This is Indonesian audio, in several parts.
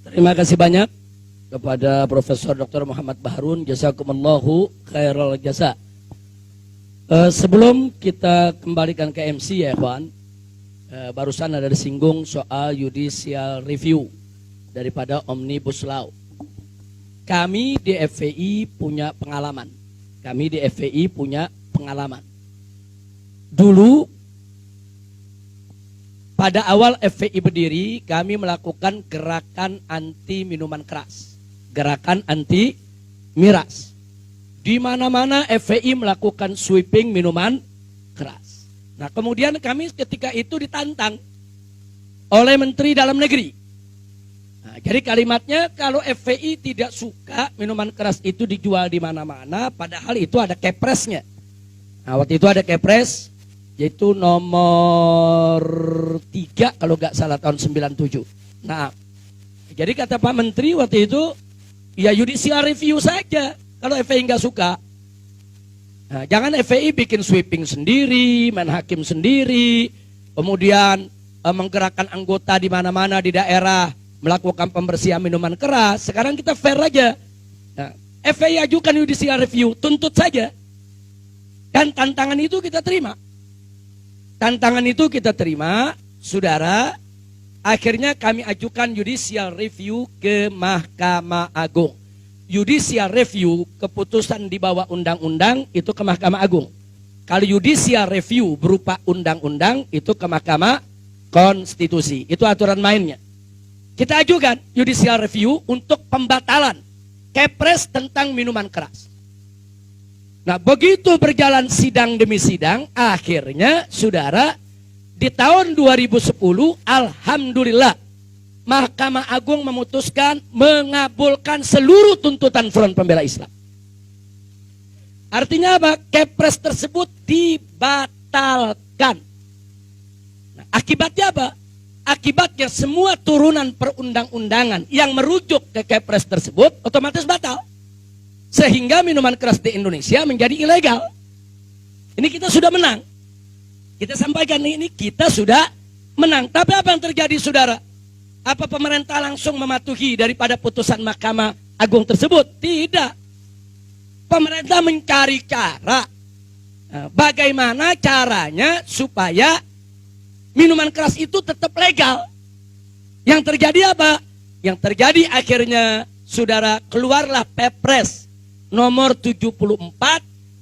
Terima kasih banyak kepada Profesor Dr. Muhammad Baharun, jazakumullahu khairal jasa. Sebelum kita kembalikan ke MC ya kawan, barusan ada disinggung soal judicial review daripada Omnibus Law. Kami di FPI punya pengalaman. Dulu pada awal FPI berdiri, kami melakukan gerakan anti minuman keras, gerakan anti miras. Di mana-mana FPI melakukan sweeping minuman keras. Nah, kemudian kami ketika itu ditantang oleh Menteri Dalam Negeri. Nah, jadi kalimatnya kalau FPI tidak suka minuman keras itu dijual di mana-mana, padahal itu ada kepresnya. Nah, waktu itu ada kepres, yaitu nomor 3 kalau nggak salah tahun 97. Nah, jadi kata Pak Menteri waktu itu, ya judicial review saja kalau FPI nggak suka. Nah, jangan FPI bikin sweeping sendiri, main hakim sendiri, kemudian menggerakkan anggota di mana-mana di daerah melakukan pembersihan minuman keras. Sekarang kita fair aja. Nah, FPI ajukan judicial review, tuntut saja. Dan tantangan itu kita terima. Saudara. Akhirnya kami ajukan judicial review ke Mahkamah Agung. Judicial review, keputusan di bawah undang-undang itu ke Mahkamah Agung. Kalau judicial review berupa undang-undang itu ke Mahkamah Konstitusi. Itu aturan mainnya. Kita ajukan judicial review untuk pembatalan kepres tentang minuman keras. Nah, begitu berjalan sidang demi sidang, akhirnya saudara di tahun 2010 alhamdulillah Mahkamah Agung memutuskan mengabulkan seluruh tuntutan Front Pembela Islam. Artinya apa? Kepres tersebut dibatalkan. Nah, akibatnya apa? Akibatnya semua turunan perundang-undangan yang merujuk ke kepres tersebut otomatis batal. Sehingga minuman keras di Indonesia menjadi ilegal. Ini kita sudah menang. Kita sampaikan ini kita sudah menang. Tapi apa yang terjadi saudara? Apa pemerintah langsung mematuhi daripada putusan Mahkamah Agung tersebut? Tidak. Pemerintah mencari cara. Bagaimana caranya supaya minuman keras itu tetap legal. Yang terjadi apa? Yang terjadi akhirnya saudara keluarlah Perpres nomor 74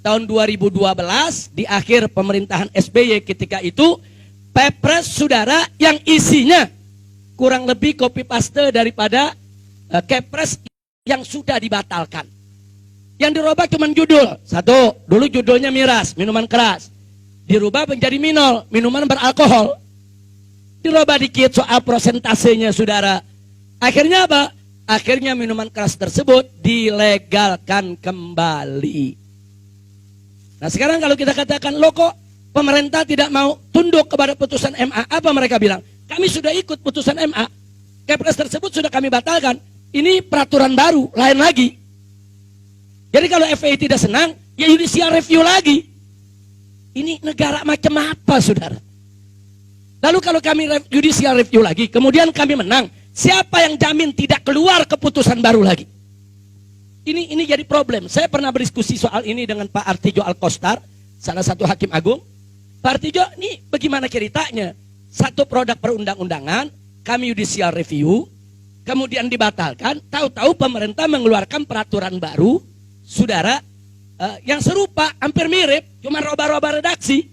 tahun 2012 di akhir pemerintahan SBY ketika itu. Perpres saudara yang isinya kurang lebih copy paste daripada Kepres yang sudah dibatalkan. Yang dirubah cuma judul. Satu, dulu judulnya miras, minuman keras. Dirubah menjadi minol, minuman beralkohol. Dirubah dikit soal prosentasenya saudara. Akhirnya apa? Akhirnya minuman keras tersebut dilegalkan kembali. Nah sekarang kalau kita katakan, loh kok pemerintah tidak mau tunduk kepada putusan MA, apa mereka bilang? Kami sudah ikut putusan MA, Kepres tersebut sudah kami batalkan. Ini peraturan baru, lain lagi. Jadi kalau FPI tidak senang, ya judicial review lagi. Ini negara macam apa saudara? Lalu kalau kami judicial review lagi, kemudian kami menang, siapa yang jamin tidak keluar keputusan baru lagi? Ini jadi problem. Saya pernah berdiskusi soal ini dengan Pak Artijo Alkostar, salah satu hakim agung. Pak Artijo, ini bagaimana ceritanya? Satu produk perundang-undangan, kami judicial review, kemudian dibatalkan, tahu-tahu pemerintah mengeluarkan peraturan baru, saudara, yang serupa, hampir mirip, cuma roba-roba redaksi.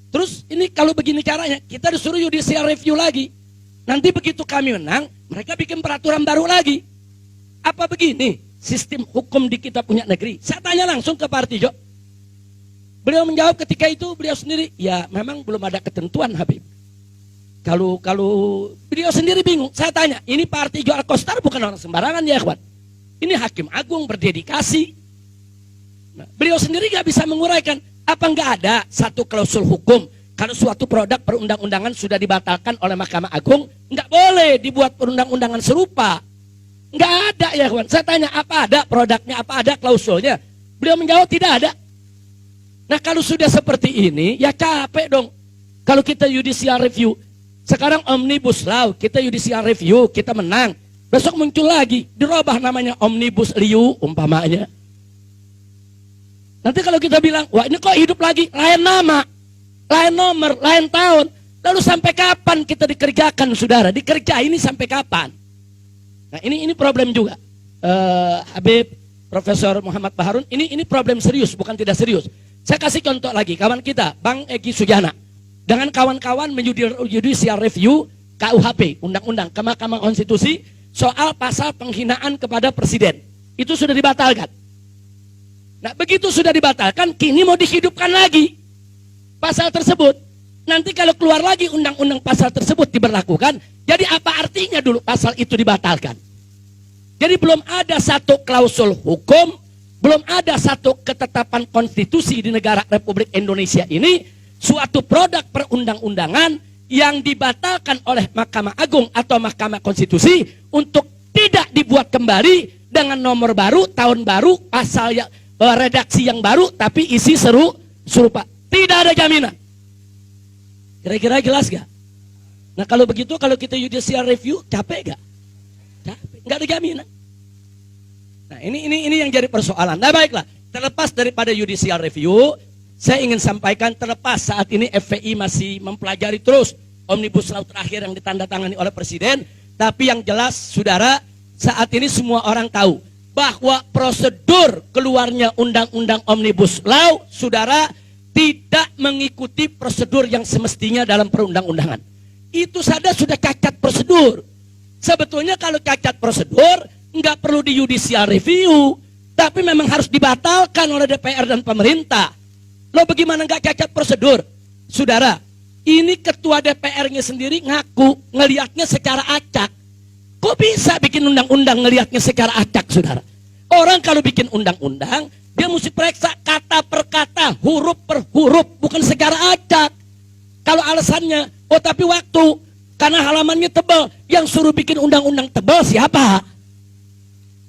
Terus ini kalau begini caranya, kita disuruh judicial review lagi. Nanti begitu kami menang, mereka bikin peraturan baru lagi. Apa begini sistem hukum di kita punya negeri? Saya tanya langsung ke Pak Artijo. Beliau menjawab ketika itu, beliau sendiri, ya memang belum ada ketentuan Habib. Kalau beliau sendiri bingung, saya tanya, ini Pak Artijo Alkostar bukan orang sembarangan ya kawan. Ini hakim agung berdedikasi. Nah, beliau sendiri gak bisa menguraikan, apa nggak ada satu klausul hukum kalau suatu produk perundang-undangan sudah dibatalkan oleh Mahkamah Agung, nggak boleh dibuat perundang-undangan serupa. Nggak ada ya kawan. Saya tanya, apa ada produknya, apa ada klausulnya? Beliau menjawab tidak ada. Nah kalau sudah seperti ini, ya capek dong. Kalau kita judicial review, Sekarang Omnibus Law, kita judicial review, kita menang. Besok muncul lagi, dirubah namanya Omnibus Liu umpamanya. Nanti kalau kita bilang, wah ini kok hidup lagi, lain nama, lain nomor, lain tahun. Lalu sampai kapan kita dikerjakan, saudara? Dikerja ini sampai kapan? Nah ini problem juga. Habib, Profesor Muhammad Baharun, ini problem serius, bukan tidak serius. Saya kasih contoh lagi, kawan kita, Bang Egy Sujana. Dengan kawan-kawan judicial review KUHP, Undang-Undang ke Mahkamah Konstitusi, soal pasal penghinaan kepada presiden. Itu sudah dibatalkan. Nah begitu sudah dibatalkan, kini mau dihidupkan lagi pasal tersebut. Nanti kalau keluar lagi undang-undang pasal tersebut diberlakukan, jadi apa artinya dulu pasal itu dibatalkan? Jadi belum ada satu klausul hukum, belum ada satu ketetapan konstitusi di negara Republik Indonesia ini, suatu produk perundang-undangan yang dibatalkan oleh Mahkamah Agung atau Mahkamah Konstitusi untuk tidak dibuat kembali dengan nomor baru, tahun baru, pasal yang redaksi yang baru, tapi isi serupa. Tidak ada jaminan. Kira-kira jelas gak? Nah kalau begitu, kalau kita judicial review, capek gak? Capek, gak ada jaminan. Nah ini yang jadi persoalan. Nah baiklah, terlepas daripada judicial review, saya ingin sampaikan terlepas saat ini FPI masih mempelajari terus Omnibus Law terakhir yang ditandatangani oleh Presiden. Tapi yang jelas, saudara, saat ini semua orang tahu bahwa prosedur keluarnya Undang-Undang Omnibus Law, saudara, tidak mengikuti prosedur yang semestinya dalam perundang-undangan. Itu saja sudah cacat prosedur. Sebetulnya kalau cacat prosedur, nggak perlu di judicial review, tapi memang harus dibatalkan oleh DPR dan pemerintah. Lo bagaimana nggak cacat prosedur? Saudara, ini ketua DPR-nya sendiri ngaku ngelihatnya secara acak. Kok bisa bikin undang-undang ngelihatnya secara acak, saudara? Orang kalau bikin undang-undang, dia mesti periksa kata per kata, huruf per huruf, bukan secara acak. Kalau alasannya, oh tapi waktu, karena halamannya tebal, yang suruh bikin undang-undang tebal siapa?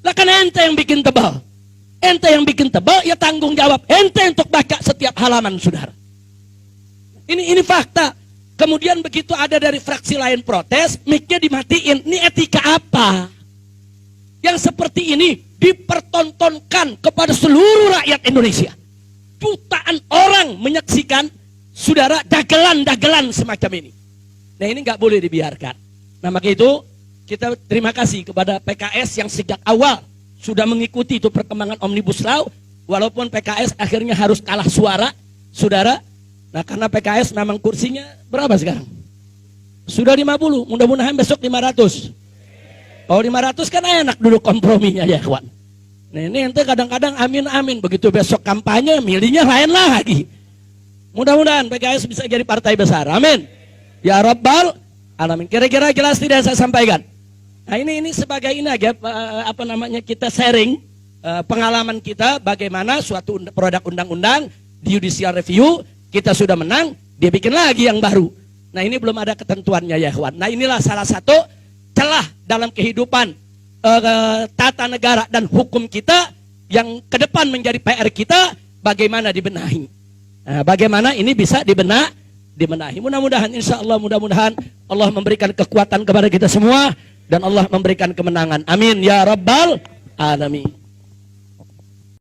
Lah kan ente yang bikin tebal. Ente yang bikin tebal, ya tanggung jawab ente untuk baca setiap halaman, saudara. Ini fakta. Kemudian begitu ada dari fraksi lain protes, mic-nya dimatiin. Ini etika apa? Yang seperti ini dipertontonkan kepada seluruh rakyat Indonesia. Jutaan orang menyaksikan, saudara, dagelan-dagelan semacam ini. Nah ini nggak boleh dibiarkan. Nah maka itu kita terima kasih kepada PKS yang sejak awal sudah mengikuti itu perkembangan Omnibus Law, walaupun PKS akhirnya harus kalah suara, saudara. Nah karena PKS memang kursinya berapa sekarang? Sudah 50, mudah-mudahan besok 500. Oh 500 kan enak dulu komprominya ya kawan. Nah ini ente kadang-kadang amin-amin, begitu besok kampanye milihnya lain lagi. Mudah-mudahan PKS bisa jadi partai besar, amin. Ya Rabbal Alamin. Kira-kira jelas tidak saya sampaikan? Nah ini sebagai ini aja kita sharing pengalaman kita bagaimana suatu produk undang-undang di judicial review kita sudah menang, dia bikin lagi yang baru. Nah ini belum ada ketentuannya ya kawan. Nah inilah salah satu celah dalam kehidupan tata negara dan hukum kita yang ke depan menjadi PR kita, bagaimana dibenahi. Nah, bagaimana ini bisa dibenahi. Mudah-mudahan insya Allah, mudah-mudahan Allah memberikan kekuatan kepada kita semua dan Allah memberikan kemenangan. Amin ya Rabbal Alamin.